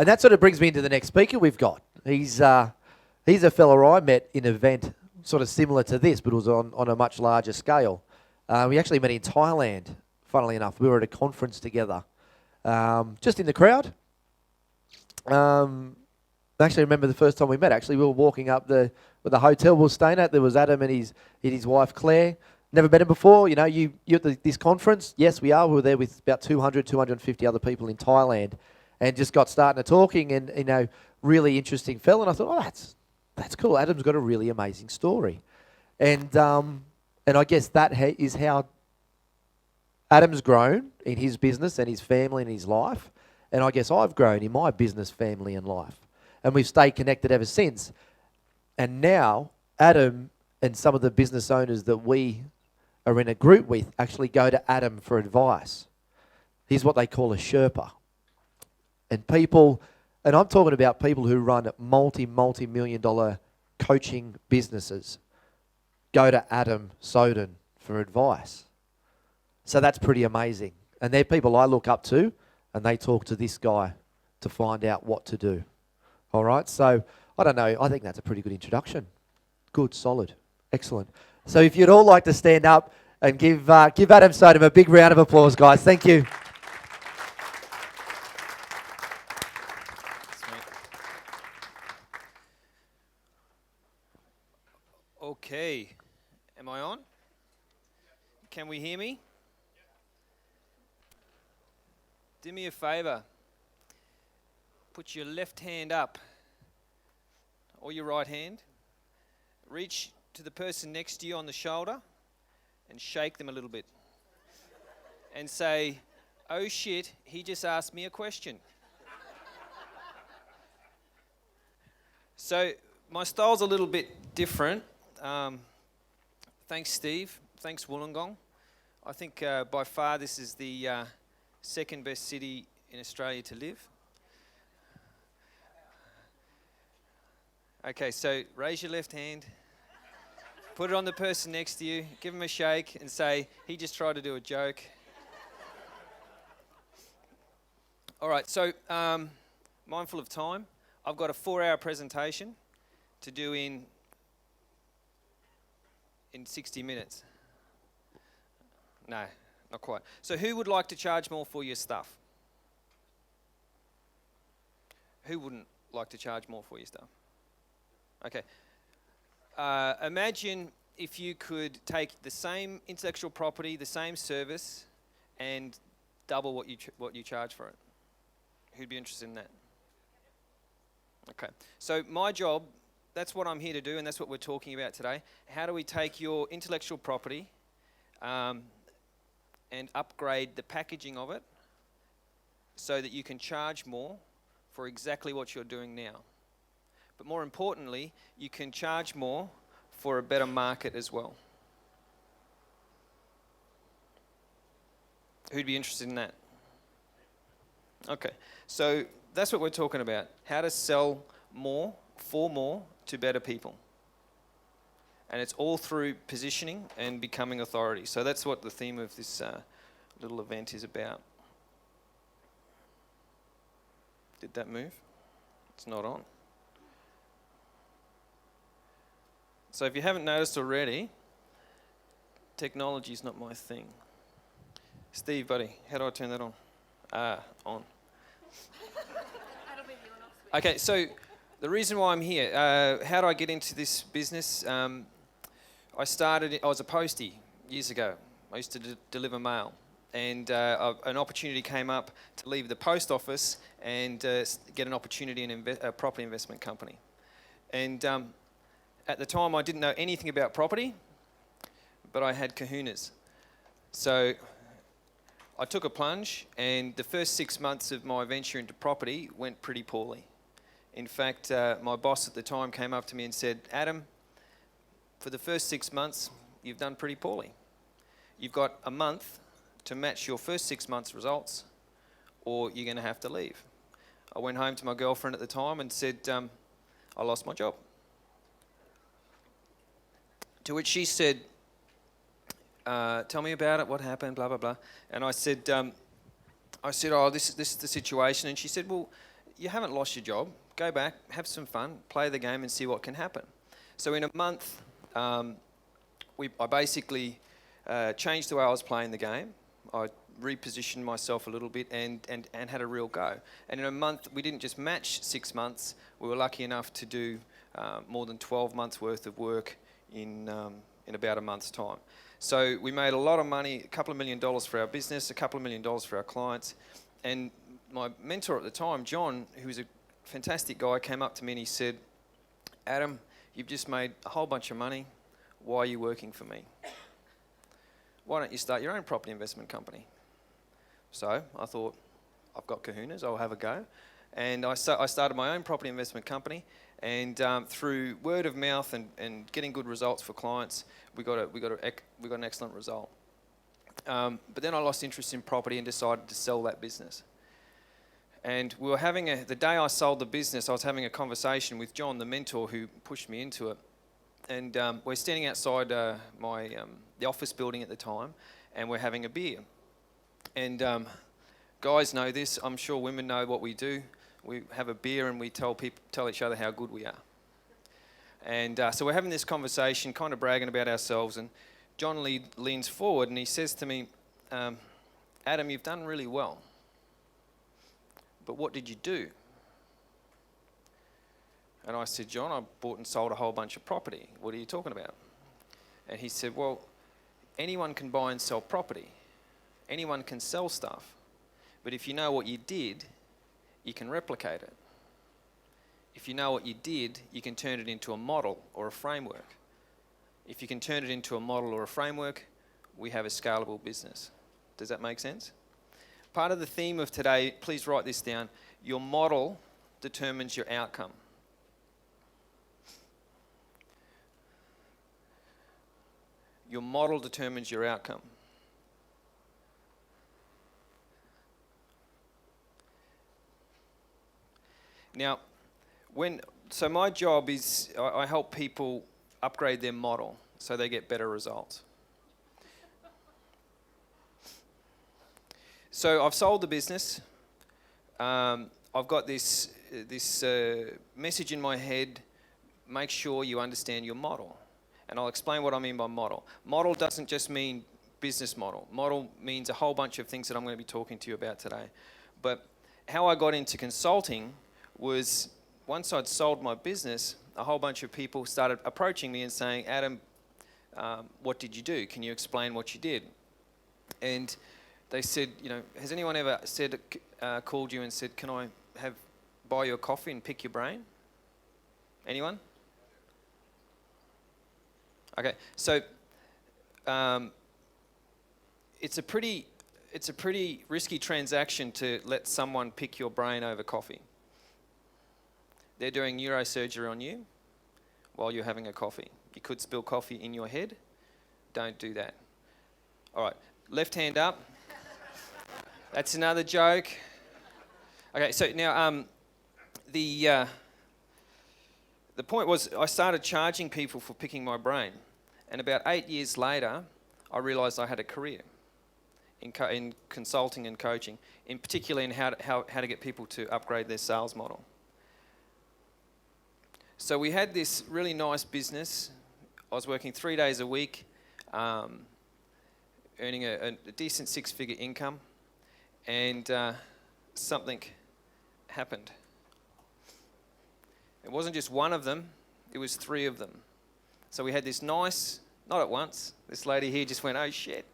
And that sort of brings me into the next speaker we've got. He's a fella I met in an event sort of similar to this, but it was on a much larger scale. We actually met in Thailand, funnily enough. We were at a conference together, just in the crowd. I actually remember the first time we met. Actually, we were walking up the hotel we were staying at. There was Adam and his wife Claire. Never met him before. You know, you're at this conference. Yes, we are. We were there with about 250 other people in Thailand, and just got starting to talking. And really interesting fella. And I thought, oh, that's cool. Adam's got a really amazing story, and I guess that is how Adam's grown in his business and his family and his life. And I guess I've grown in my business, family, and life. And we've stayed connected ever since. And now, Adam and some of the business owners that we are in a group with actually go to Adam for advice. He's what they call a Sherpa. And people, and I'm talking about people who run multi-million dollar coaching businesses, go to Adam Sowden for advice. So that's pretty amazing. And they're people I look up to, and they talk to this guy to find out what to do. All right, so I don't know, I think that's a pretty good introduction. Good, solid, excellent. So if you'd all like to stand up and give Adam Sowden a big round of applause, guys. Thank you. Okay, am I on? Can we hear me? Do me a favour. Put your left hand up, or your right hand. Reach to the person next to you on the shoulder and shake them a little bit. And say, oh shit, he just asked me a question. So my style's a little bit different. Thanks, Steve. Thanks, Wollongong. I think by far this is the second best city in Australia to live. Okay, so raise your left hand, put it on the person next to you, give him a shake and say, he just tried to do a joke. All right, so mindful of time, I've got a 4-hour presentation to do in 60 minutes. No, not quite. So who would like to charge more for your stuff? Who wouldn't like to charge more for your stuff? Okay. Imagine if you could take the same intellectual property, the same service, and double what you charge for it. Who'd be interested in that? Okay. So my job, that's what I'm here to do, and that's what we're talking about today. How do we take your intellectual property and upgrade the packaging of it so that you can charge more for exactly what you're doing now? But more importantly, you can charge more for a better market as well. Who'd be interested in that? Okay, so that's what we're talking about. How to sell more, for more, to better people. And it's all through positioning and becoming authority. So that's what the theme of this little event is about. Did that move? It's not on. So if you haven't noticed already, technology is not my thing. Steve, buddy, how do I turn that on? On. Okay, so the reason why I'm here, how do I get into this business? I was a postie years ago. I used to deliver mail. And an opportunity came up to leave the post office and get an opportunity in a property investment company. And at the time, I didn't know anything about property, but I had kahunas. So I took a plunge, and the first 6 months of my venture into property went pretty poorly. In fact, my boss at the time came up to me and said, Adam, for the first 6 months, you've done pretty poorly. You've got a month to match your first 6 months' results, or you're going to have to leave. I went home to my girlfriend at the time and said, I lost my job. To which she said, tell me about it, what happened, blah, blah, blah. And I said, oh, this is the situation. And she said, well, you haven't lost your job. Go back, have some fun, play the game and see what can happen. So in a month, I basically changed the way I was playing the game. I repositioned myself a little bit and had a real go. And in a month, we didn't just match 6 months. We were lucky enough to do more than 12 months worth of work in about a month's time. So we made a lot of money, a couple of $1 million for our business, a couple of $1 million for our clients. And my mentor at the time, John, who was a fantastic guy, came up to me and he said, Adam, you've just made a whole bunch of money. Why are you working for me? Why don't you start your own property investment company? So I thought, I've got kahunas, I'll have a go. And I started my own property investment company. And through word of mouth and getting good results for clients, we got an excellent result. But then I lost interest in property and decided to sell that business. And we were having the day I sold the business, I was having a conversation with John, the mentor who pushed me into it. And we're standing outside the office building at the time, and we're having a beer. And guys know this. I'm sure women know what we do. We have a beer and we tell each other how good we are. And so we're having this conversation, kind of bragging about ourselves. And John leans forward and he says to me, Adam, you've done really well. But what did you do? And I said, John, I bought and sold a whole bunch of property. What are you talking about? And he said, well, anyone can buy and sell property. Anyone can sell stuff. But if you know what you did, you can replicate it. If you know what you did, you can turn it into a model or a framework. If you can turn it into a model or a framework, we have a scalable business. Does that make sense? Part of the theme of today, please write this down. Your model determines your outcome. Your model determines your outcome. Now, so my job is I help people upgrade their model so they get better results. So I've sold the business. I've got this message in my head, make sure you understand your model. And I'll explain what I mean by model. Model doesn't just mean business model. Model means a whole bunch of things that I'm going to be talking to you about today. But how I got into consulting was once I'd sold my business, a whole bunch of people started approaching me and saying, Adam, what did you do? Can you explain what you did? And they said, has anyone ever called you and said, can I buy you a coffee and pick your brain? Anyone? Okay, so it's a pretty risky transaction to let someone pick your brain over coffee. They're doing neurosurgery on you while you're having a coffee. You could spill coffee in your head. Don't do that. All right, left hand up. That's another joke. Okay, so now the point was I started charging people for picking my brain. And about 8 years later, I realised I had a career in consulting and coaching, in particular in how to get people to upgrade their sales model. So we had this really nice business. I was working 3 days a week, earning a decent six-figure income, and something happened. It wasn't just one of them, it was 3 of them. So we had this nice, not at once, this lady here just went, oh shit,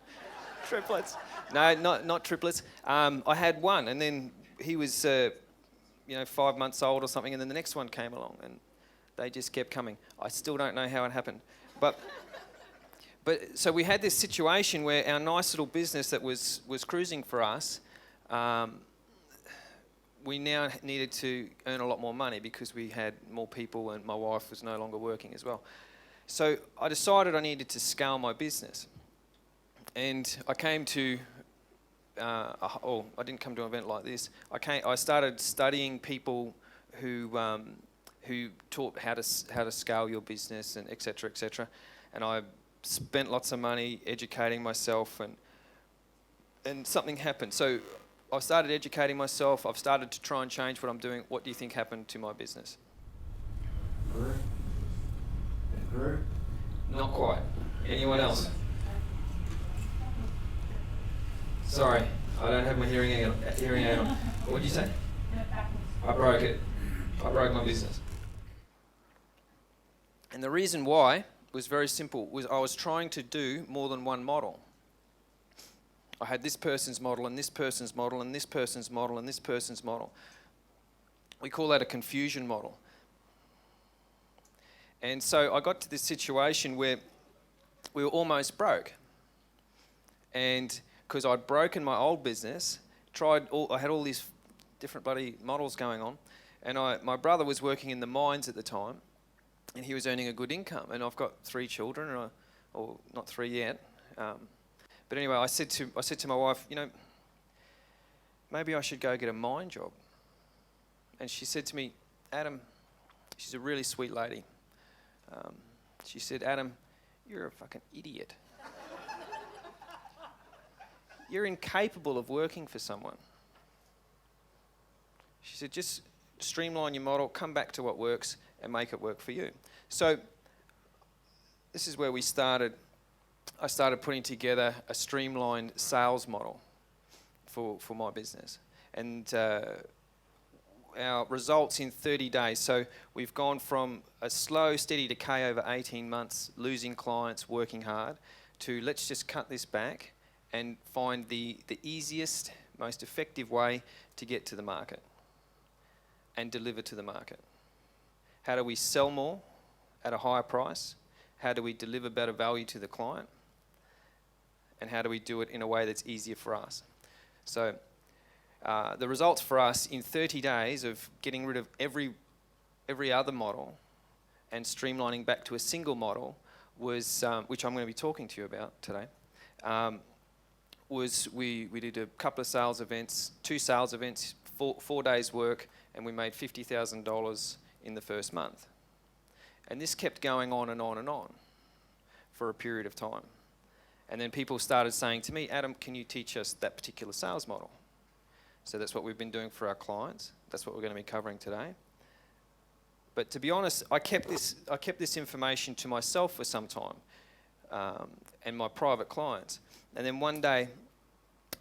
triplets. No, not triplets. I had one, and then he was 5 months old or something, and then the next one came along, and they just kept coming. I still don't know how it happened. But so we had this situation where our nice little business that was cruising for us, we now needed to earn a lot more money because we had more people and my wife was no longer working as well. So I decided I needed to scale my business. And I came to, I didn't come to an event like this. I started studying people who taught how to scale your business and et cetera, et cetera. And I spent lots of money educating myself and something happened. So I've started educating myself. I've started to try and change what I'm doing. What do you think happened to my business? Not quite. Anyone else? Sorry, I don't have my hearing aid on. What did you say? I broke it. I broke my business. And the reason why was very simple. Was I was trying to do more than one model. I had this person's model and this person's model and this person's model and this person's model. We call that a confusion model. And so I got to this situation where we were almost broke. And because I'd broken my old business, I had all these different bloody models going on. And my brother was working in the mines at the time, and he was earning a good income. And I've got 3 children, or not 3 yet. But anyway, I said to my wife, maybe I should go get a mine job. And she said to me, Adam, she's a really sweet lady. She said, Adam, you're a fucking idiot. You're incapable of working for someone. She said, just streamline your model, come back to what works, and make it work for you. So this is where we started. I started putting together a streamlined sales model for my business. And our results in 30 days. So we've gone from a slow, steady decay over 18 months, losing clients, working hard, to let's just cut this back and find the easiest, most effective way to get to the market and deliver to the market. How do we sell more at a higher price? How do we deliver better value to the client? And how do we do it in a way that's easier for us? So the results for us in 30 days of getting rid of every other model and streamlining back to a single model was, which I'm going to be talking to you about today, was we did a couple of sales events, 2 sales events, 4 days work, and we made $50,000 in the first month. And this kept going on and on and on for a period of time. And then people started saying to me, Adam, can you teach us that particular sales model? So that's what we've been doing for our clients. That's what we're going to be covering today. But to be honest, I kept this information to myself for some time, and my private clients. And then one day,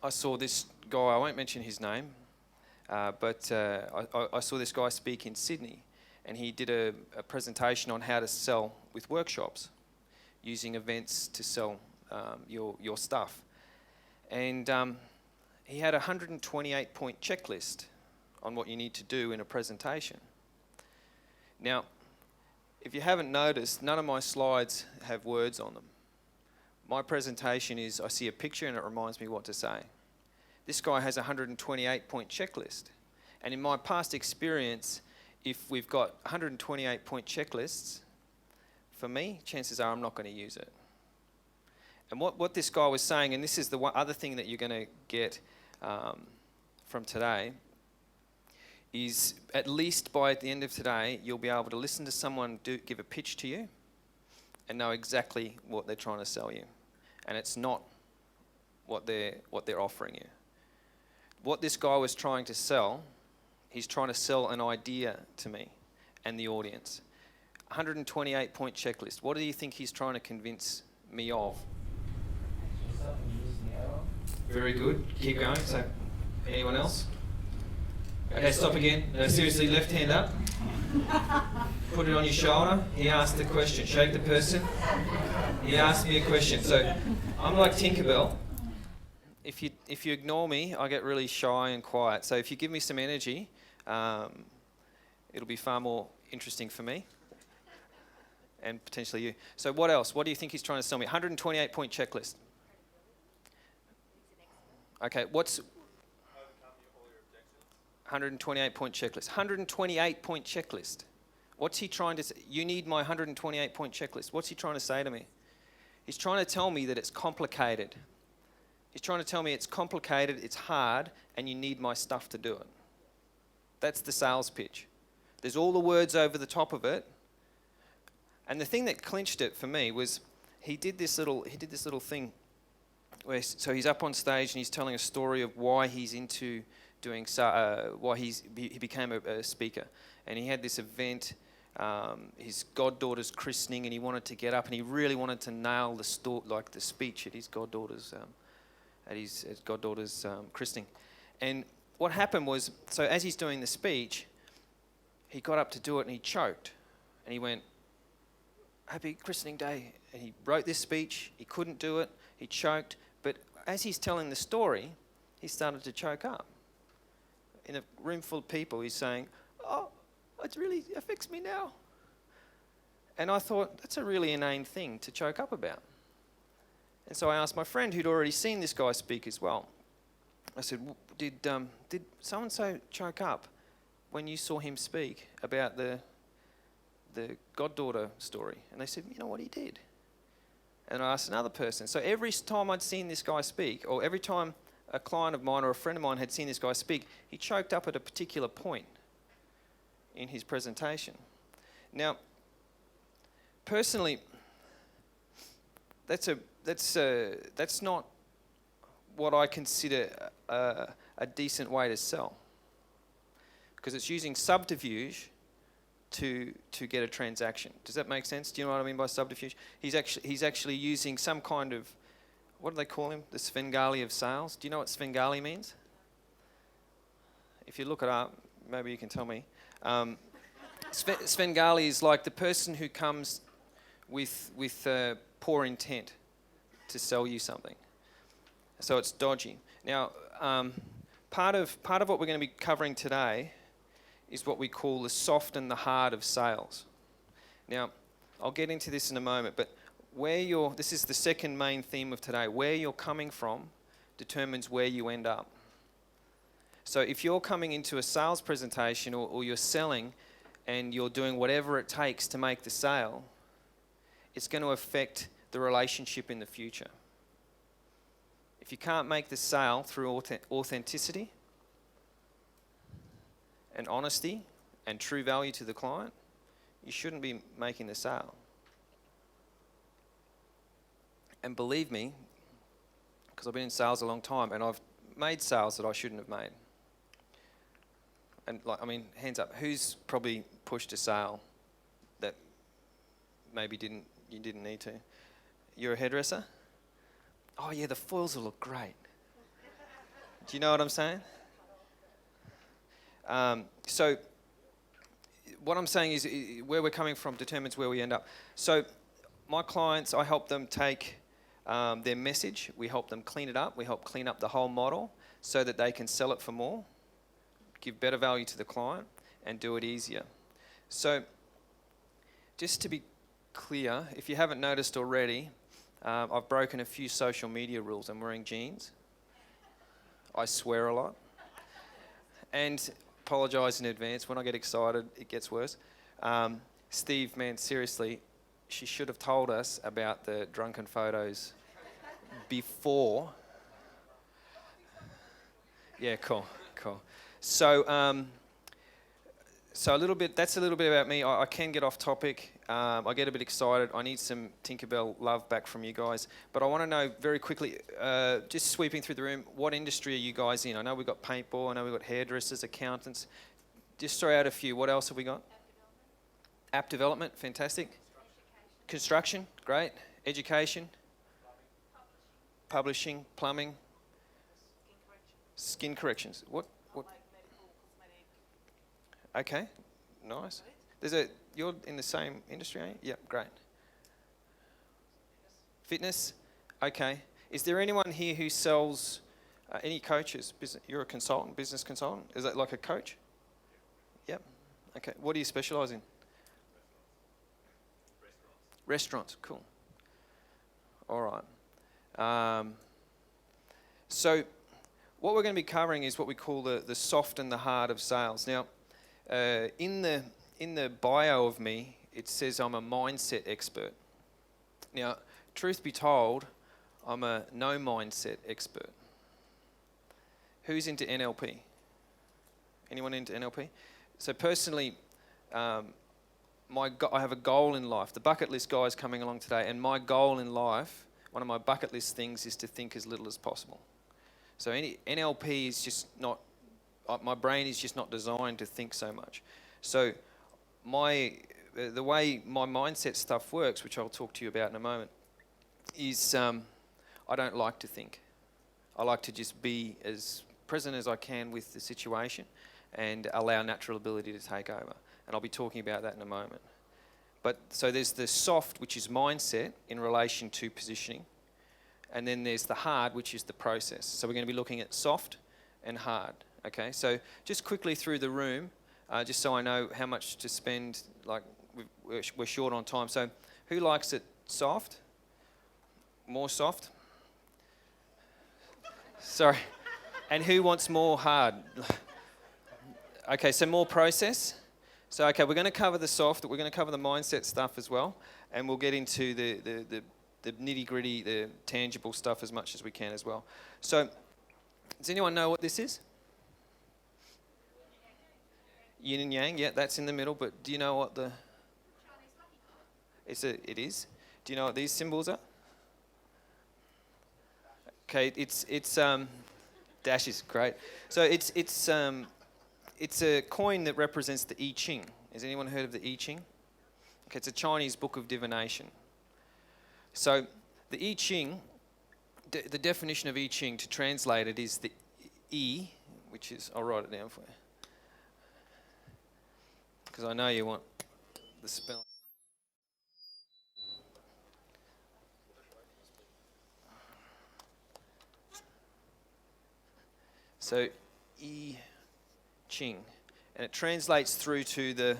I saw this guy. I won't mention his name, but I saw this guy speak in Sydney, and he did a presentation on how to sell with workshops, using events to sell your stuff. And he had a 128-point checklist on what you need to do in a presentation. Now, if you haven't noticed, none of my slides have words on them. My presentation is, I see a picture and it reminds me what to say. This guy has a 128-point checklist. And in my past experience, if we've got 128-point checklists, for me, chances are I'm not going to use it. And what this guy was saying, and this is the other thing that you're going to get from today, is at least by the end of today, you'll be able to listen to someone give a pitch to you and know exactly what they're trying to sell you. And it's not what they're offering you. What this guy was trying to sell, he's trying to sell an idea to me and the audience. 128-point checklist. What do you think he's trying to convince me of? Very good. Keep going. So, anyone else? Okay, stop again. No, seriously, left hand up. Put it on your shoulder. He asked the question. Shake the person. He asked me a question. So, I'm like Tinkerbell. If you ignore me, I get really shy and quiet. So if you give me some energy, it'll be far more interesting for me and potentially you. So what else? What do you think he's trying to sell me? 128-point checklist. Okay, what's 128-point checklist? 128-point checklist. What's he trying to say? You need my 128-point checklist. What's he trying to say to me? He's trying to tell me that it's complicated. He's trying to tell me it's complicated, it's hard, and you need my stuff to do it. That's the sales pitch. There's all the words over the top of it. And the thing that clinched it for me was he did this little thing so he's up on stage and he's telling a story of why he's into doing, why he became a speaker. And he had this event, his goddaughter's christening, and he wanted to get up and he really wanted to nail the speech at his goddaughter's christening. And what happened was, so as he's doing the speech, he got up to do it and he choked. And he went, "Happy christening day." And he wrote this speech, he couldn't do it, he choked. But as he's telling the story, he started to choke up. In a room full of people, he's saying, "Oh, it really affects me now." And I thought, that's a really inane thing to choke up about. And so I asked my friend who'd already seen this guy speak as well. I said, did so-and-so choke up when you saw him speak about the goddaughter story? And they said, "You know what, he did." And I asked another person. So every time I'd seen this guy speak, or every time a client of mine or a friend of mine had seen this guy speak, he choked up at a particular point in his presentation. Now, personally, that's not what I consider a decent way to sell, because it's using subterfuge to get a transaction. Does that make sense? Do you know what I mean by subterfuge? He's actually using some kind of, what do they call him? The Svengali of sales. Do you know what Svengali means? If you look it up, maybe you can tell me. Svengali is like the person who comes with poor intent to sell you something. So it's dodgy. Now, part of what we're going to be covering today is what we call the soft and the hard of sales. Now, I'll get into this in a moment, but this is the second main theme of today. Where you're coming from determines where you end up. So if you're coming into a sales presentation or you're selling and you're doing whatever it takes to make the sale, it's going to affect the relationship in the future. If you can't make the sale through authenticity and honesty and true value to the client, you shouldn't be making the sale. And believe me, because I've been in sales a long time and I've made sales that I shouldn't have made. And hands up, who's probably pushed a sale that maybe you didn't need to? You're a hairdresser? Oh yeah, the foils will look great. Do you know what I'm saying? So what I'm saying is where we're coming from determines where we end up. So my clients, I help them take their message, we help them clean it up, we help clean up the whole model so that they can sell it for more, give better value to the client, and do it easier. So just to be clear, if you haven't noticed already, I've broken a few social media rules. I'm wearing jeans. I swear a lot. And apologise in advance. When I get excited, it gets worse. Steve, man, seriously, she should have told us about the drunken photos before. Yeah, cool. So, that's a little bit about me. I can get off topic. I get a bit excited. I need some Tinkerbell love back from you guys. But I want to know very quickly, just sweeping through the room, what industry are you guys in? I know we've got paintball. I know we've got hairdressers, accountants. Just throw out a few. What else have we got? App development, fantastic. Construction, great. Education. Publishing, plumbing. Skin corrections. What? Okay, nice. You're in the same industry, aren't you? Yeah, great. Fitness, okay. Is there anyone here who sells any coaches? You're a consultant, business consultant. Is that like a coach? Yep. Okay. What do you specialise in? Restaurants. Cool. All right. So what we're going to be covering is what we call the soft and the hard of sales. Now, in the bio of me, it says I'm a mindset expert. Now, truth be told, I'm a no mindset expert. Who's into NLP? Anyone into NLP? So personally, I have a goal in life. The bucket list guy is coming along today, and my goal in life one of my bucket list things is to think as little as possible. So any NLP is just not, my brain is just not designed to think so much. So the way my mindset stuff works, which I'll talk to you about in a moment, is I don't like to think. I like to just be as present as I can with the situation and allow natural ability to take over. And I'll be talking about that in a moment. But so there's the soft, which is mindset in relation to positioning. And then there's the hard, which is the process. So we're going to be looking at soft and hard. Okay, so just quickly through the room, just so I know how much to spend, like we're short on time. So who likes it soft? More soft? Sorry. And who wants more hard? Okay, so more process. So, okay, we're going to cover the soft, we're going to cover the mindset stuff as well, and we'll get into the nitty-gritty, the tangible stuff as much as we can as well. So, does anyone know what this is? Yin and yang, yeah, that's in the middle, but do you know what the... It is? Do you know what these symbols are? Okay, it's Dash is great. So it's a coin that represents the I Ching. Has anyone heard of the I Ching? Okay, it's a Chinese book of divination. So the I Ching, the definition of I Ching to translate it is the I, which is, I'll write it down for you, because I know you want the spelling. So I Ching, and it translates through to the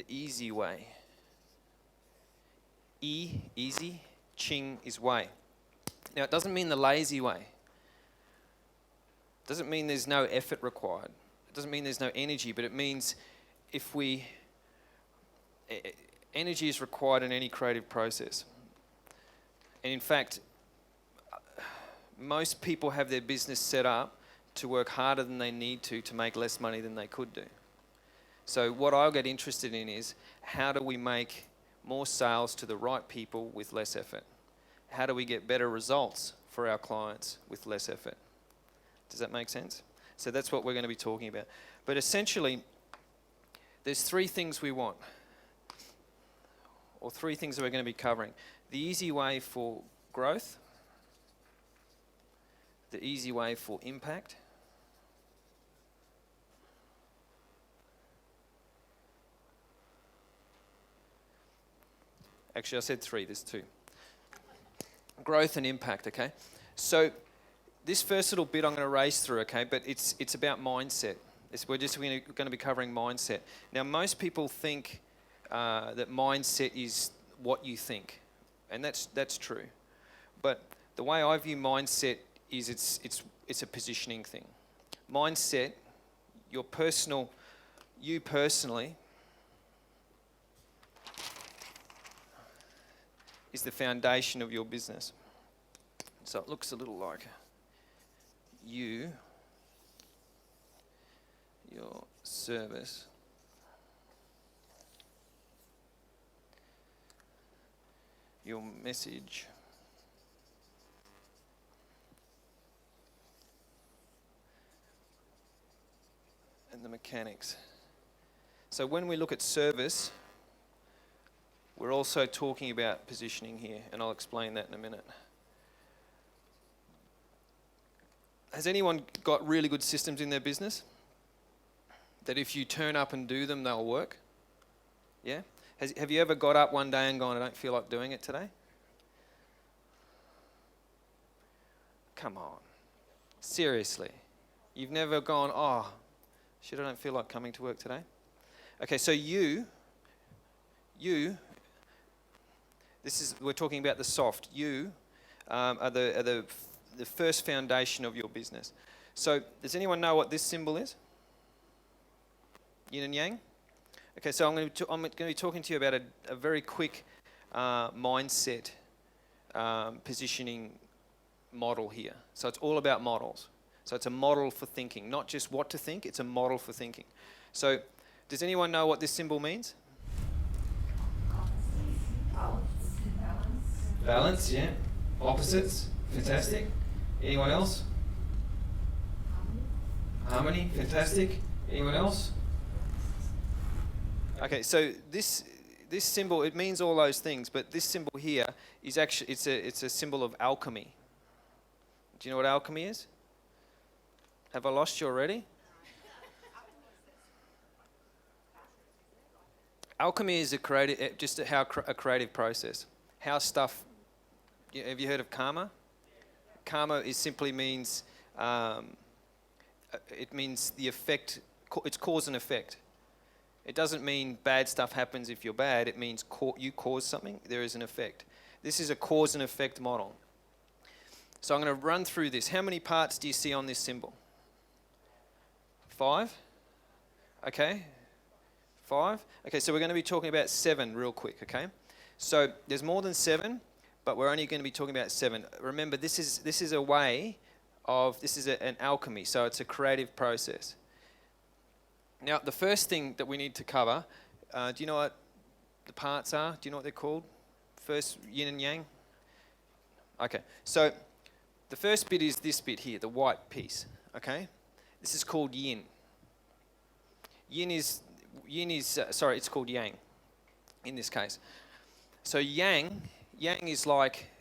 easy way. I, easy, Ching is way. Now it doesn't mean the lazy way. It doesn't mean there's no effort required. It doesn't mean there's no energy, but it means energy is required in any creative process. And in fact, most people have their business set up to work harder than they need to make less money than they could do. So what I'll get interested in is, how do we make more sales to the right people with less effort? How do we get better results for our clients with less effort? Does that make sense? So that's what we're going to be talking about. But essentially, there's three things we want, or three things that we're going to be covering. The easy way for growth, the easy way for impact, actually I said three, there's two. Growth and impact, okay? So this first little bit I'm going to race through, okay, but it's about mindset. We're going to be covering mindset. Now most people think that mindset is what you think, and that's true. But the way I view mindset is it's a positioning thing. Mindset, you personally, is the foundation of your business. So it looks a little like you, your service, your message, and the mechanics. So when we look at service, we're also talking about positioning here, and I'll explain that in a minute. Has anyone got really good systems in their business? That if you turn up and do them, they'll work? Yeah? Have you ever got up one day and gone, I don't feel like doing it today? Come on. Seriously. You've never gone, oh, shit, I don't feel like coming to work today? Okay, so we're talking about the soft. You are the first foundation of your business. So does anyone know what this symbol is? Yin and yang? Okay, so I'm going to be talking to you about a very quick mindset positioning model here. So it's all about models. So it's a model for thinking, not just what to think, it's a model for thinking. So does anyone know what this symbol means? Balance, yeah. Opposites, fantastic. Anyone else? Harmony, fantastic. Anyone else? Okay, so this symbol, it means all those things, but this symbol here is actually it's a symbol of alchemy. Do you know what alchemy is? Have I lost you already? Alchemy is a creative process. How stuff. Have you heard of karma? Karma simply means it means the effect. It's cause and effect. It doesn't mean bad stuff happens if you're bad. It means you cause something. There is an effect. This is a cause and effect model. So I'm going to run through this. How many parts do you see on this symbol? 5? Okay. 5? Okay, so we're going to be talking about 7 real quick, okay? So there's more than 7, but we're only going to be talking about 7. Remember, this is an alchemy, so it's a creative process. Now, the first thing that we need to cover, do you know what the parts are? Do you know what they're called? First, yin and yang? Okay, so the first bit is this bit here, the white piece, okay? This is called yin. It's called yang in this case. So yang is like,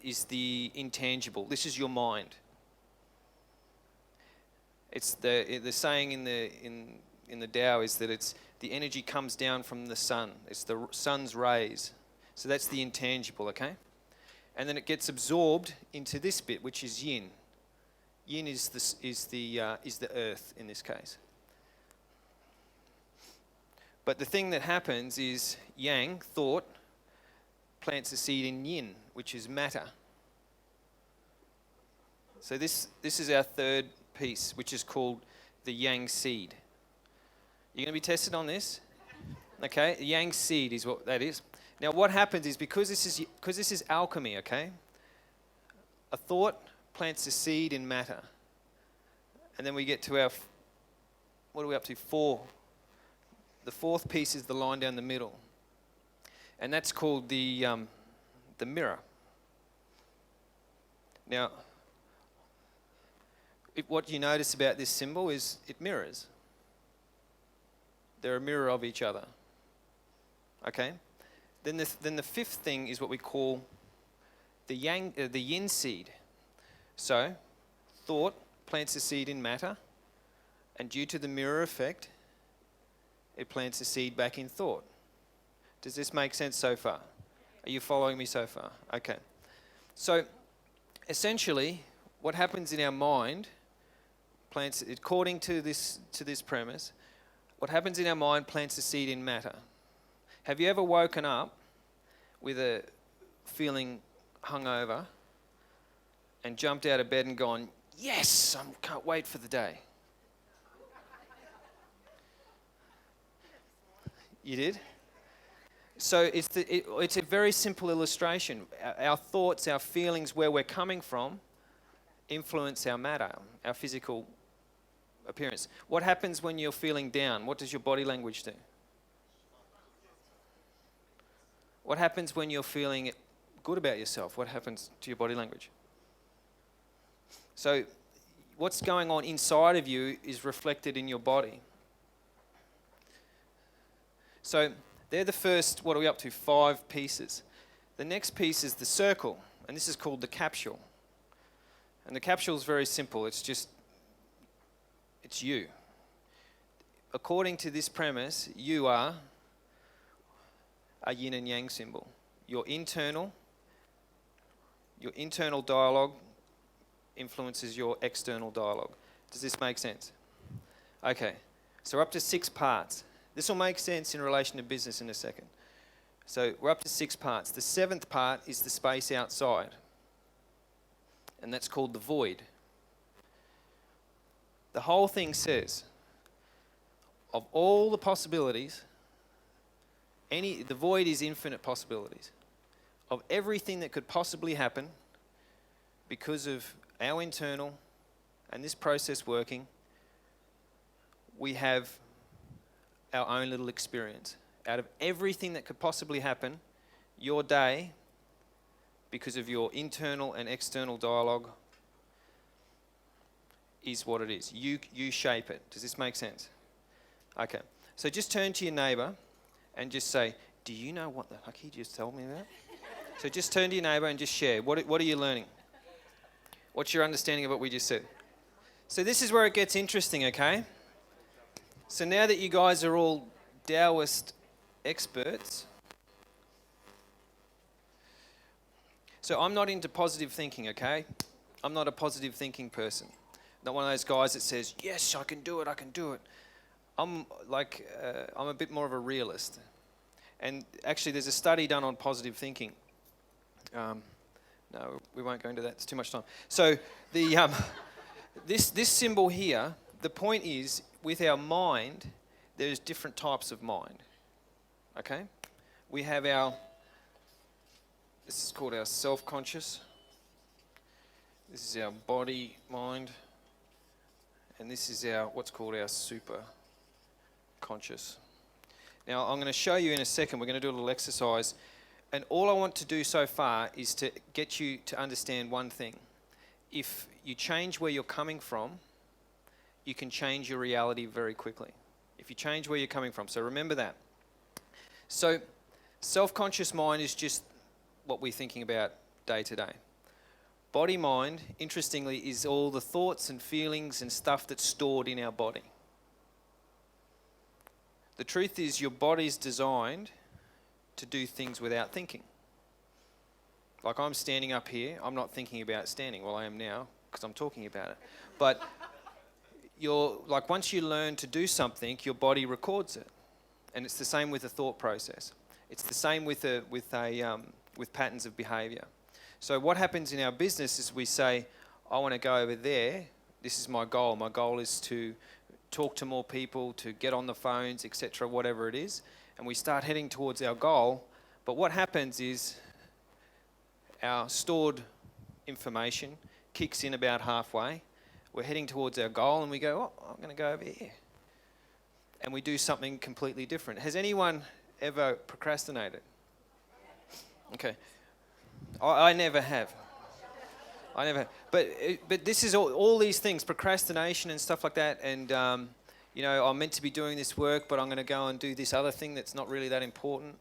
is the intangible. This is your mind. It's the saying in the Tao is that it's the energy comes down from the sun. It's the sun's rays. So that's the intangible, okay? And then it gets absorbed into this bit, which is yin. Yin is the earth in this case. But the thing that happens is yang, thought, plants a seed in yin, which is matter. So this is our third piece, which is called the yang seed. You're going to be tested on this. Okay, the yang seed is what that is. Now what happens is because this is alchemy, okay? A thought plants a seed in matter. And then we get to our, what are we up to? 4. The fourth piece is the line down the middle. And that's called the mirror. Now, what you notice about this symbol is it mirrors. They're a mirror of each other. Okay? Then the fifth thing is what we call the yin seed. So, thought plants a seed in matter, and due to the mirror effect, it plants a seed back in thought. Does this make sense so far? Are you following me so far? Okay. So, essentially, what happens in our mind plants, according to this premise, what happens in our mind plants a seed in matter. Have you ever woken up with a feeling hungover and jumped out of bed and gone, yes, I can't wait for the day? You did? So it's a very simple illustration. Our thoughts, our feelings, where we're coming from, influence our matter, our physical appearance. What happens when you're feeling down? What does your body language do? What happens when you're feeling good about yourself? What happens to your body language? So what's going on inside of you is reflected in your body. So they're the first, what are we up to, 5 pieces. The next piece is the circle, and this is called the capsule. And the capsule is very simple. It's you. According to this premise, you are a yin and yang symbol. Your internal dialogue influences your external dialogue. Does this make sense? Okay, so we're up to 6 parts. This will make sense in relation to business in a second. So we're up to 6 parts. The 7th part is the space outside, and that's called the void. The whole thing says, of all the possibilities, the void is infinite possibilities. Of everything that could possibly happen because of our internal and this process working, we have our own little experience. Out of everything that could possibly happen, your day because of your internal and external dialogue is what it is. You shape it. Does this make sense? Okay. So just turn to your neighbour and just say, do you know what the fuck he just told me about? So just turn to your neighbour and just share. What are you learning? What's your understanding of what we just said? So this is where it gets interesting, okay? So now that you guys are all Taoist experts, so I'm not into positive thinking, okay? I'm not a positive thinking person. Not one of those guys that says, yes, I can do it, I can do it. I'm a bit more of a realist. And actually there's a study done on positive thinking. No, we won't go into that, it's too much time. So the this symbol here, the point is, with our mind, there's different types of mind, okay? We have this is called our self-conscious. This is our body mind. And this is what's called our super-conscious. Now, I'm going to show you in a second, we're going to do a little exercise. And all I want to do so far is to get you to understand one thing. If you change where you're coming from, you can change your reality very quickly. If you change where you're coming from. So remember that. So self-conscious mind is just what we're thinking about day to day. Body mind, interestingly, is all the thoughts and feelings and stuff that's stored in our body. The truth is your body's designed to do things without thinking. Like I'm standing up here, I'm not thinking about standing. Well, I am now because I'm talking about it. But once you learn to do something, your body records it. And it's the same with the thought process. It's the same with patterns of behavior. So what happens in our business is we say, I want to go over there. This is my goal. My goal is to talk to more people, to get on the phones, etc., whatever it is. And we start heading towards our goal. But what happens is our stored information kicks in about halfway. We're heading towards our goal and we go, oh, I'm going to go over here. And we do something completely different. Has anyone ever procrastinated? Okay. I never have. I never have. But this is all these things, procrastination and stuff like that. And, I'm meant to be doing this work, but I'm going to go and do this other thing that's not really that important.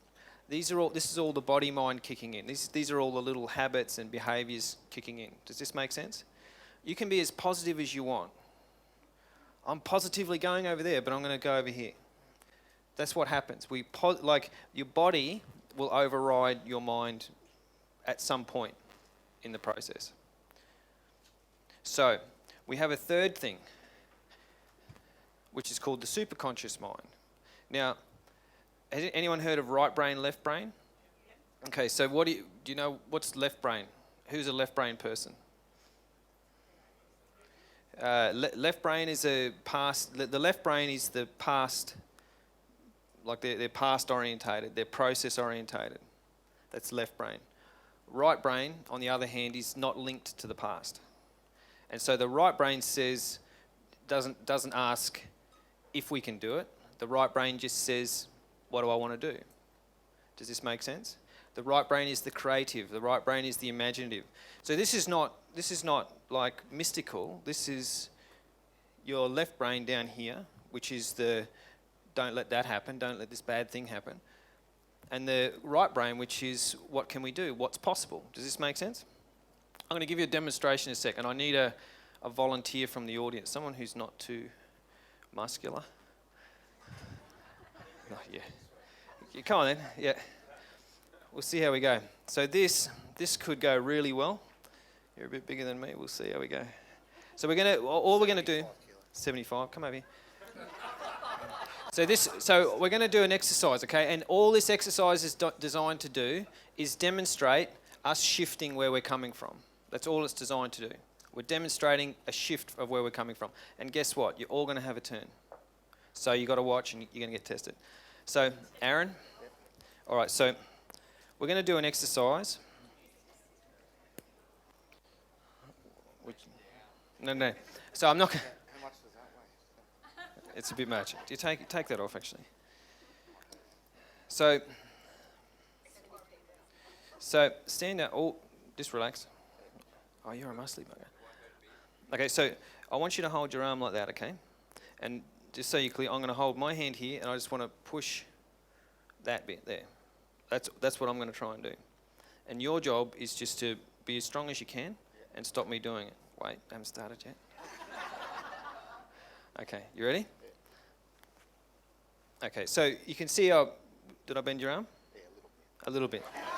This is all the body mind kicking in. These are all the little habits and behaviors kicking in. Does this make sense? You can be as positive as you want. I'm positively going over there, but I'm going to go over here. That's what happens. Your body will override your mind at some point in the process. So, we have a third thing, which is called the superconscious mind. Now, has anyone heard of right brain, left brain? Okay, so do you know what's left brain? Who's a left brain person? Left brain is a past. The left brain is the past, like they're past orientated, they're process orientated. That's left brain. Right brain, on the other hand, is not linked to the past. And so the right brain doesn't ask if we can do it. The right brain just says, what do I want to do? Does this make sense? The right brain is the creative. The right brain is the imaginative. So this is not like mystical. This is your left brain down here, which is don't let that happen. Don't let this bad thing happen. And the right brain, which is what can we do? What's possible? Does this make sense? I'm going to give you a demonstration in a second. I need a volunteer from the audience, someone who's not too muscular. Oh, yeah. Come on then. Yeah. We'll see how we go. So this could go really well. You're a bit bigger than me. We'll see how we go. So all we're gonna do, 75. Come over here. So we're going to do an exercise, okay? And all this exercise is designed to do is demonstrate us shifting where we're coming from. That's all it's designed to do. We're demonstrating a shift of where we're coming from. And guess what? You're all going to have a turn. So you've got to watch and you're going to get tested. So, Aaron? Yep. All right, so we're going to do an exercise. No. So I'm not going to... It's a bit much. Do you take that off, actually? So stand up. Oh, Just relax. Oh, you're a muscly bugger. Okay, so I want you to hold your arm like that, okay? And just so you're clear, I'm going to hold my hand here, and I just want to push that bit there. That's what I'm going to try and do. And your job is just to be as strong as you can and stop me doing it. Wait, I haven't started yet. Okay, you ready? Okay, so you can see did I bend your arm? Yeah, a little bit. A little bit.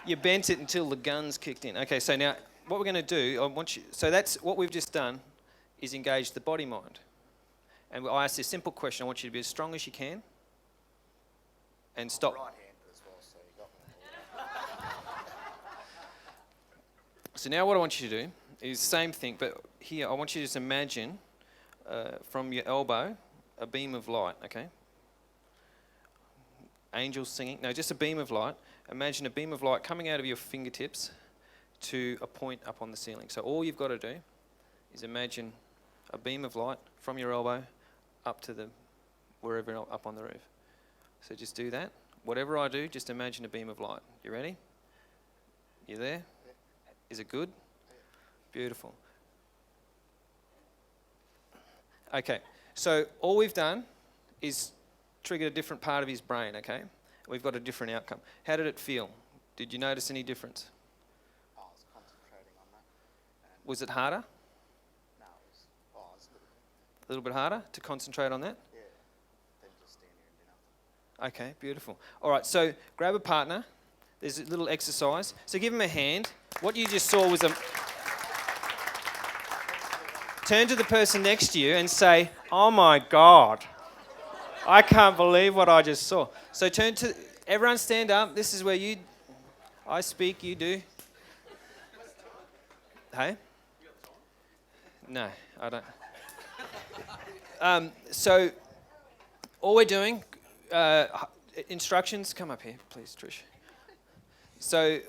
You bent it until the guns kicked in. Okay, so now what we're going to do, so that's what we've just done, is engage the body mind. And I ask this simple question. I want you to be as strong as you can and stop. Right-handed as well, so you got me. So now what I want you to do is same thing, but here I want you to just imagine from your elbow a beam of light, okay? Angels singing. No, just a beam of light. Imagine a beam of light coming out of your fingertips to a point up on the ceiling. So all you've got to do is imagine a beam of light from your elbow up to wherever up on the roof. So just do that. Whatever I do, just imagine a beam of light. You ready? You there? Is it good? Beautiful. Okay, so all we've done is triggered a different part of his brain, okay? We've got a different outcome. How did it feel? Did you notice any difference? I was concentrating on that. Was it harder? No, it was a little bit. A little bit harder to concentrate on that? Yeah, then just stand here and do nothing. Okay, beautiful. All right, so grab a partner. There's a little exercise. So give him a hand. What you just saw was turn to the person next to you and say, "Oh my God, I can't believe what I just saw." So everyone stand up. This is where I speak, you do. Hey? No, I don't. So all we're doing, instructions, come up here, please, Trish. So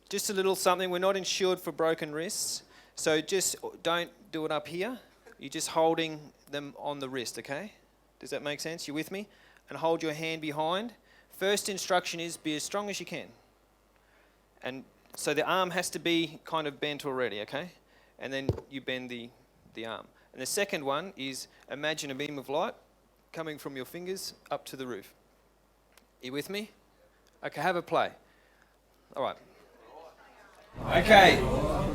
just a little something. We're not insured for broken wrists. So just don't do it up here. You're just holding them on the wrist, okay? Does that make sense? You with me? And hold your hand behind. First instruction is be as strong as you can. And so the arm has to be kind of bent already, okay? And then you bend the arm. And the second one is imagine a beam of light coming from your fingers up to the roof. You with me? Okay, have a play. All right. Okay,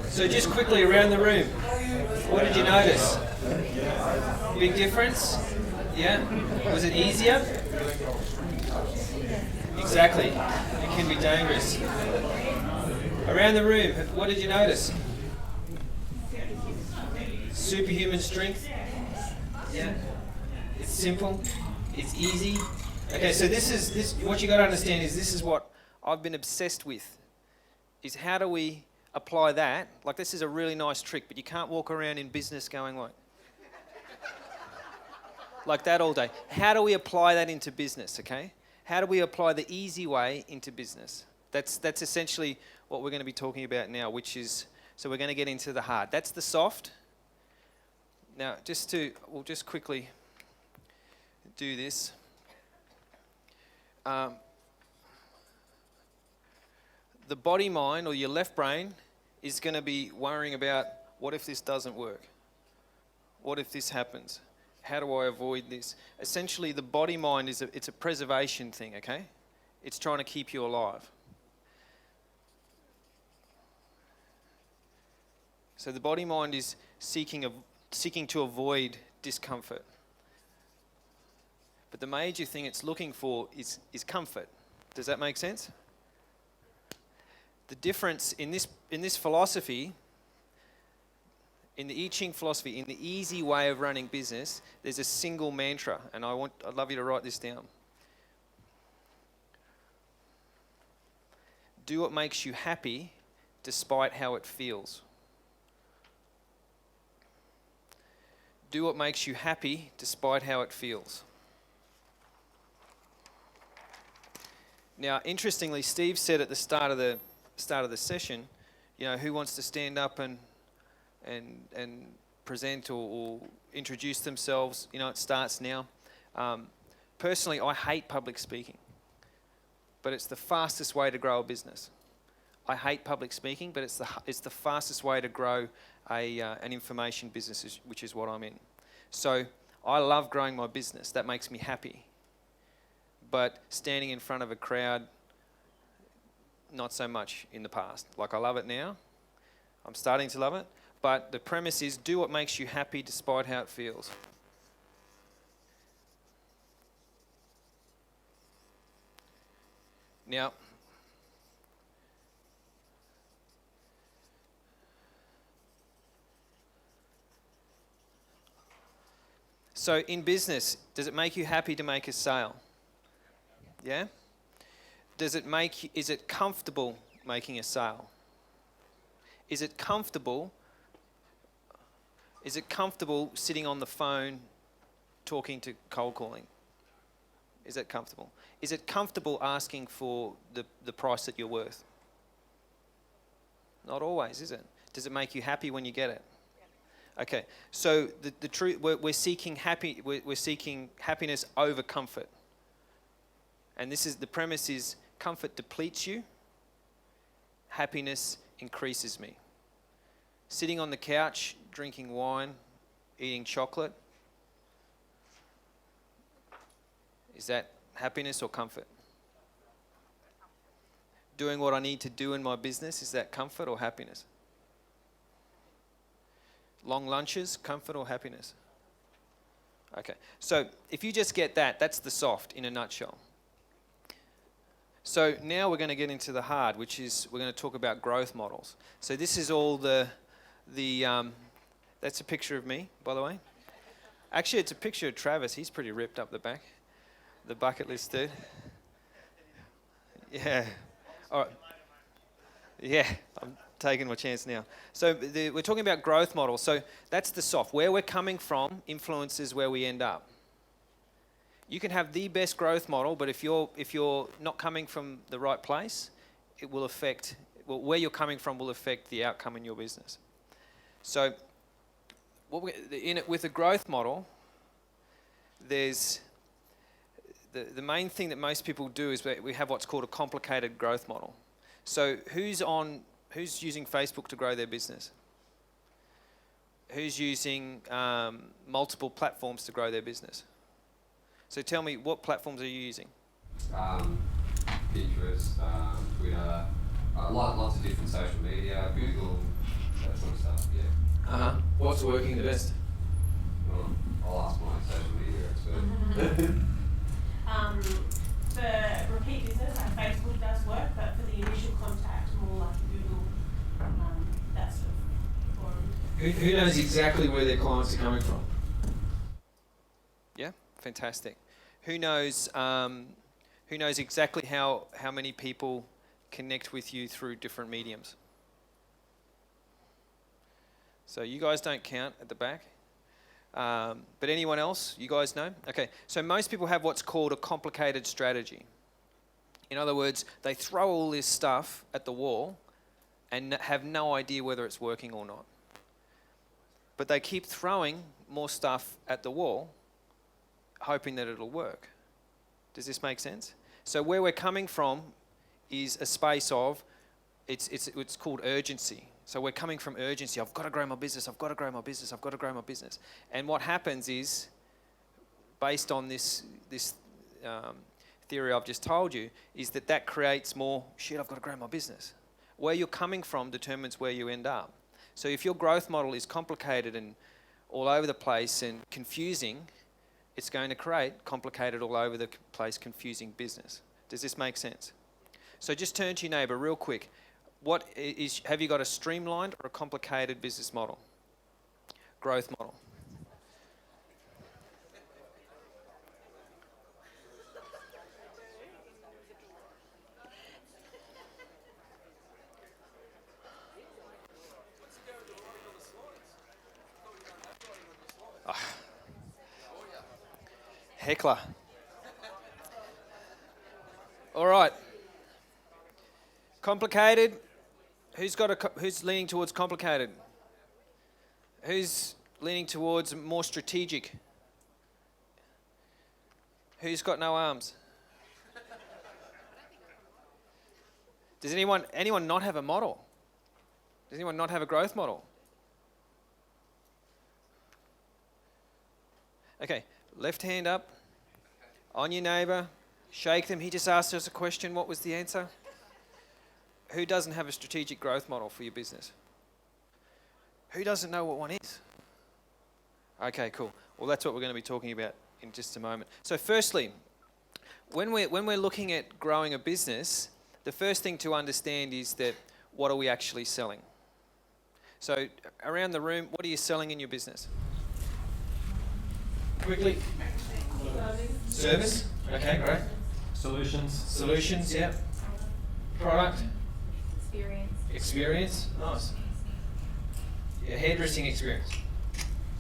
so just quickly around the room. What did you notice? Big difference? Yeah? Was it easier? Exactly. It can be dangerous. Around the room, what did you notice? Superhuman strength? Yeah? It's simple. It's easy. Okay, so what you got to understand is this is what I've been obsessed with. Is how do we apply that? Like, this is a really nice trick, but you can't walk around in business going like that all day. How do we apply that into business, okay? How do we apply the easy way into business? That's essentially what we're going to be talking about now, which is, so we're going to get into the hard. That's the soft. Now, we'll just quickly do this. The body mind, or your left brain, is going to be worrying about, what if this doesn't work? What if this happens? How do I avoid this? Essentially, the body mind it's a preservation thing, okay? It's trying to keep you alive. So the body mind is seeking to avoid discomfort. But the major thing it's looking for is comfort. Does that make sense? The difference in this philosophy, in the I Ching philosophy, in the easy way of running business, there's a single mantra, and I'd love you to write this down. Do what makes you happy, despite how it feels. Do what makes you happy, despite how it feels. Now, interestingly, Steve said at the start of the session, who wants to stand up and present or introduce themselves? It starts now. Personally, I hate public speaking, but it's the fastest way to grow a business. I hate public speaking, but it's the fastest way to grow an information business, which is what I'm in. So I love growing my business. That makes me happy. But standing in front of a crowd, not so much in the past. Like, I love it now. I'm starting to love it. But the premise is, do what makes you happy despite how it feels. Now, so in business, does it make you happy to make a sale? Yeah? Is it comfortable making a sale? Is it comfortable sitting on the phone talking to cold calling? Is that comfortable? Is it comfortable asking for the price that you're worth? Not always, is it? Does it make you happy when you get it? Okay, so the truth, we're seeking happiness over comfort. And the premise is, comfort depletes you, happiness increases me. Sitting on the couch, drinking wine, eating chocolate, is that happiness or comfort? Doing what I need to do in my business, is that comfort or happiness? Long lunches, comfort or happiness? Okay, so if you just get that, that's the soft in a nutshell. So now we're going to get into the hard, which is we're going to talk about growth models. So this is all that's a picture of me, by the way. Actually, it's a picture of Travis. He's pretty ripped up the back. The bucket list dude. Yeah. All right. Yeah, I'm taking my chance now. So we're talking about growth models. So that's the soft. Where we're coming from influences where we end up. You can have the best growth model, but if you're not coming from the right place, it will affect, where you're coming from will affect the outcome in your business. So with a growth model, there's the main thing that most people do is we have what's called a complicated growth model. So who's using Facebook to grow their business? Who's using multiple platforms to grow their business? So tell me, what platforms are you using? Pinterest, Twitter, lots of different social media, Google, that sort of stuff, yeah. What's working the best? Well, I'll ask my social media expert. For repeat business, like Facebook does work, but for the initial contact, more like Google, that sort of forum. Who knows exactly where their clients are coming from? Yeah, fantastic. Who knows exactly how many people connect with you through different mediums? So you guys don't count at the back. But anyone else? You guys know? Okay, so most people have what's called a complicated strategy. In other words, they throw all this stuff at the wall and have no idea whether it's working or not. But they keep throwing more stuff at the wall, hoping that it'll work. Does this make sense? So where we're coming from is a space of, it's called urgency. So we're coming from urgency. I've got to grow my business. I've got to grow my business. I've got to grow my business. And what happens is, based on this theory I've just told you, is that creates more, shit, I've got to grow my business. Where you're coming from determines where you end up. So if your growth model is complicated and all over the place and confusing, it's going to create complicated all over the place, confusing business. Does this make sense? So just turn to your neighbour real quick. Have you got a streamlined or a complicated business model? Growth model. Heckler. All right. Complicated. Who's leaning towards complicated? Who's leaning towards more strategic? Who's got no arms? Does anyone not have a model? Does anyone not have a growth model? Okay, left hand up, on your neighbour, shake them. He just asked us a question. What was the answer? Who doesn't have a strategic growth model for your business? Who doesn't know what one is? Okay, cool. Well, that's what we're going to be talking about in just a moment. So firstly, when we're looking at growing a business, the first thing to understand is that what are we actually selling? So around the room, what are you selling in your business? Quickly. Service. Okay, great. Solutions, yeah. Product. Experience. Nice. Yeah, hairdressing experience.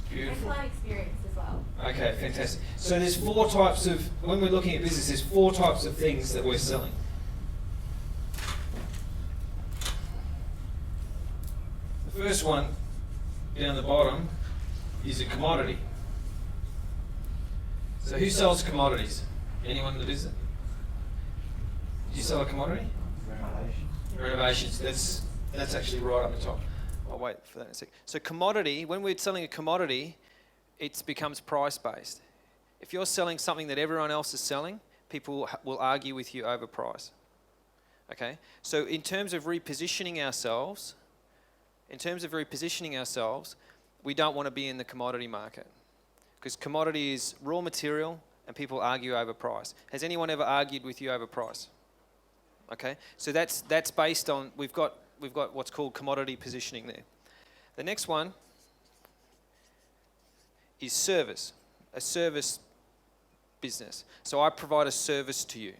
Beautiful. And client experience as well. Okay, fantastic. So there's 4 types of, when we're looking at business, there's 4 types of things that we're selling. The first one, down the bottom, is a commodity. So who sells commodities? Anyone in the business? Do you sell a commodity? Renovations. That's actually right up the top. I'll wait for that in a sec. So commodity, when we're selling a commodity, it becomes price-based. If you're selling something that everyone else is selling, people will argue with you over price. Okay? So in terms of repositioning ourselves, we don't want to be in the commodity market. Because commodity is raw material and people argue over price. Has anyone ever argued with you over price? Okay? So that's based on, we've got what's called commodity positioning there. The next one is service, a service business. So I provide a service to you.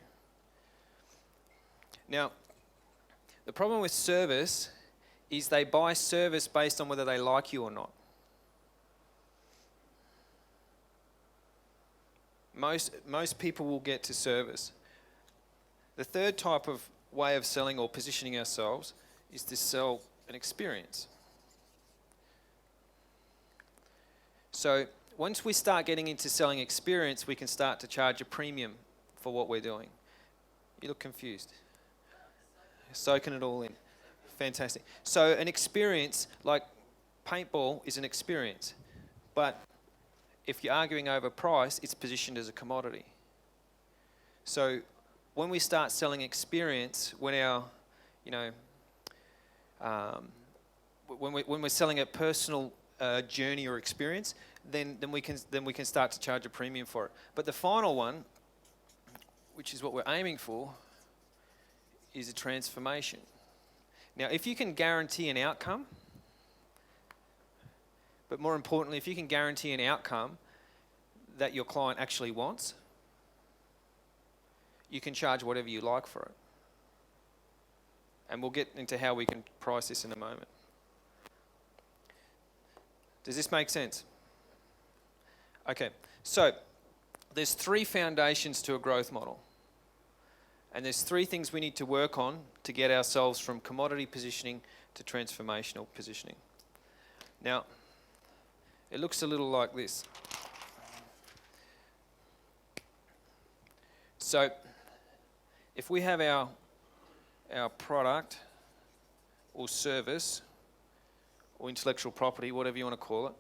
Now, the problem with service is they buy service based on whether they like you or not. Most people will get to service. The third type of way of selling or positioning ourselves is to sell an experience. So once we start getting into selling experience, we can start to charge a premium for what we're doing. You look confused. Soaking it all in. Fantastic. So an experience, like paintball, is an experience. But if you're arguing over price, it's positioned as a commodity. So when we start selling experience, when we're selling a personal journey or experience, then we can start to charge a premium for it. But the final one, which is what we're aiming for, is a transformation. Now, if you can guarantee an outcome, but more importantly, if you can guarantee an outcome that your client actually wants, you can charge whatever you like for it. And we'll get into how we can price this in a moment. Does this make sense? Okay, so there's 3 foundations to a growth model. And there's 3 things we need to work on to get ourselves from commodity positioning to transformational positioning. Now, it looks a little like this. So, if we have our product or service or intellectual property, whatever you want to call it,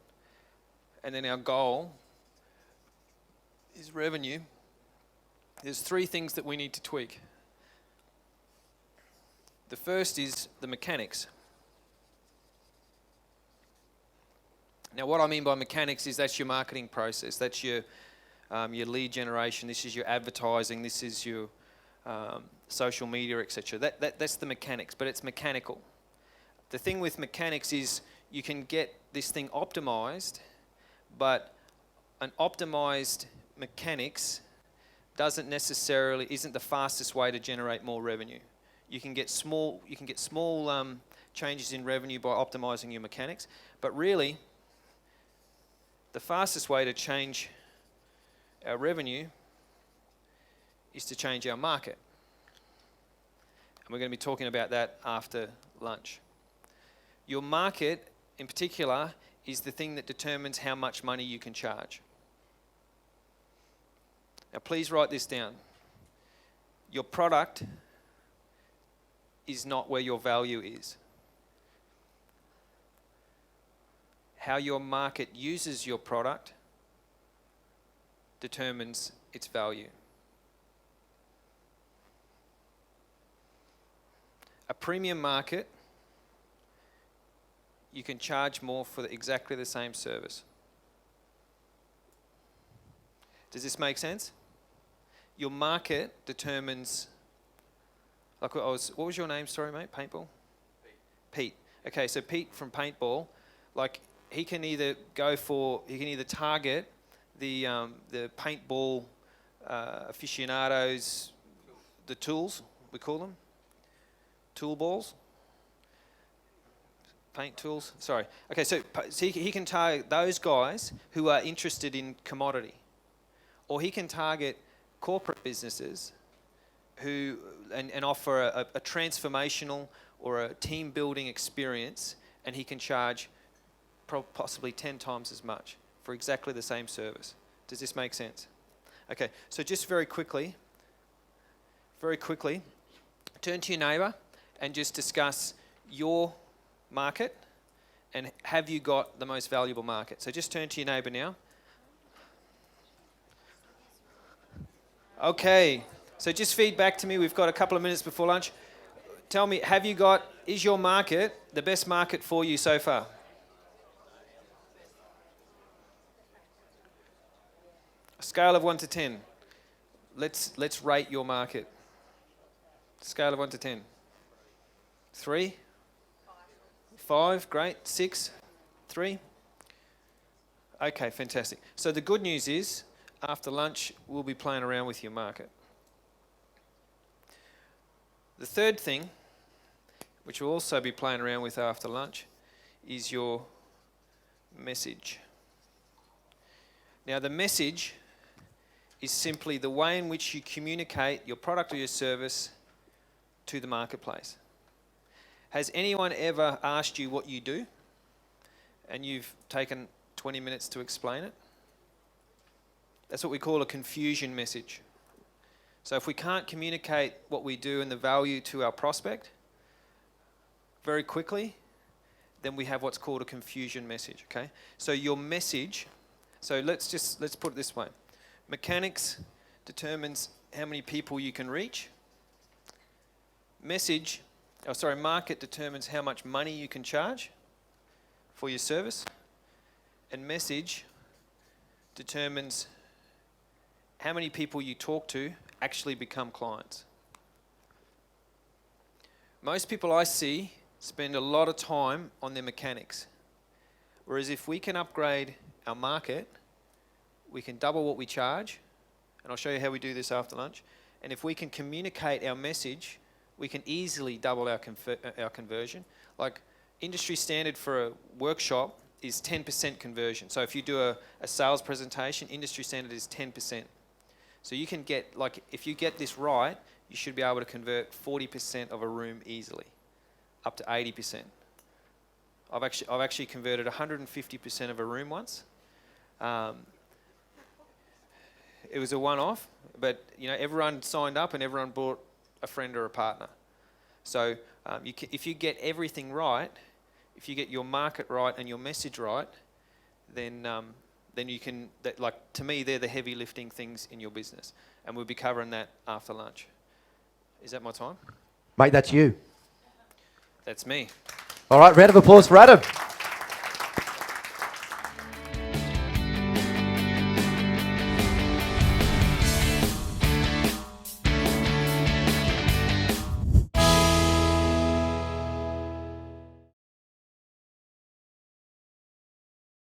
and then our goal is revenue, there's 3 things that we need to tweak. The first is the mechanics. Now, what I mean by mechanics is that's your marketing process. That's your lead generation. This is your advertising. This is your social media, etc. That's the mechanics, but it's mechanical. The thing with mechanics is you can get this thing optimized, but an optimized mechanics isn't the fastest way to generate more revenue. You can get small changes in revenue by optimizing your mechanics, but really the fastest way to change our revenue is to change our market. And we're going to be talking about that after lunch. Your market, in particular, is the thing that determines how much money you can charge. Now, please write this down. Your product is not where your value is. How your market uses your product determines its value. A premium market, you can charge more for exactly the same service. Does this make sense? Your market determines, like what was your name, sorry mate, Paintball? Pete. Okay, so Pete from Paintball, like he can either target the paintball aficionados, the tools, we call them, tool balls, paint tools, sorry. Okay, so he can target those guys who are interested in commodity. Or he can target corporate businesses who and offer a transformational or a team building experience, and he can charge possibly 10 times as much for exactly the same service. Does this make sense? Okay, so just very quickly, turn to your neighbour and just discuss your market and have you got the most valuable market. So just turn to your neighbour now. Okay, so just feed back to me. We've got a couple of minutes before lunch. Tell me, is your market the best market for you so far? A scale of 1 to 10. Let's rate your market. Scale of 1 to 10. 3? 5, great. 6? 3? Okay, fantastic. So the good news is, after lunch, we'll be playing around with your market. The third thing, which we'll also be playing around with after lunch, is your message. Now, the message is simply the way in which you communicate your product or your service to the marketplace. Has anyone ever asked you what you do and you've taken 20 minutes to explain it? That's what we call a confusion message. So if we can't communicate what we do and the value to our prospect very quickly, then we have what's called a confusion message, okay? So your message, so let's put it this way. Mechanics determines how many people you can reach. Market determines how much money you can charge for your service. And message determines how many people you talk to actually become clients. Most people I see spend a lot of time on their mechanics. Whereas if we can upgrade our market, we can double what we charge, and I'll show you how we do this after lunch. And if we can communicate our message, we can easily double our conversion. Like industry standard for a workshop is 10% conversion. So if you do a sales presentation, industry standard is 10%. So you can get, like, if you get this right, you should be able to convert 40% of a room easily, up to 80%. I've actually converted 150% of a room once. It was a one-off, but everyone signed up and everyone brought a friend or a partner. So if you get everything right, if you get your market right and your message right, then you can, to me, they're the heavy lifting things in your business. And we'll be covering that after lunch. Is that my time? Mate, that's you. That's me. All right, round of applause for Adam.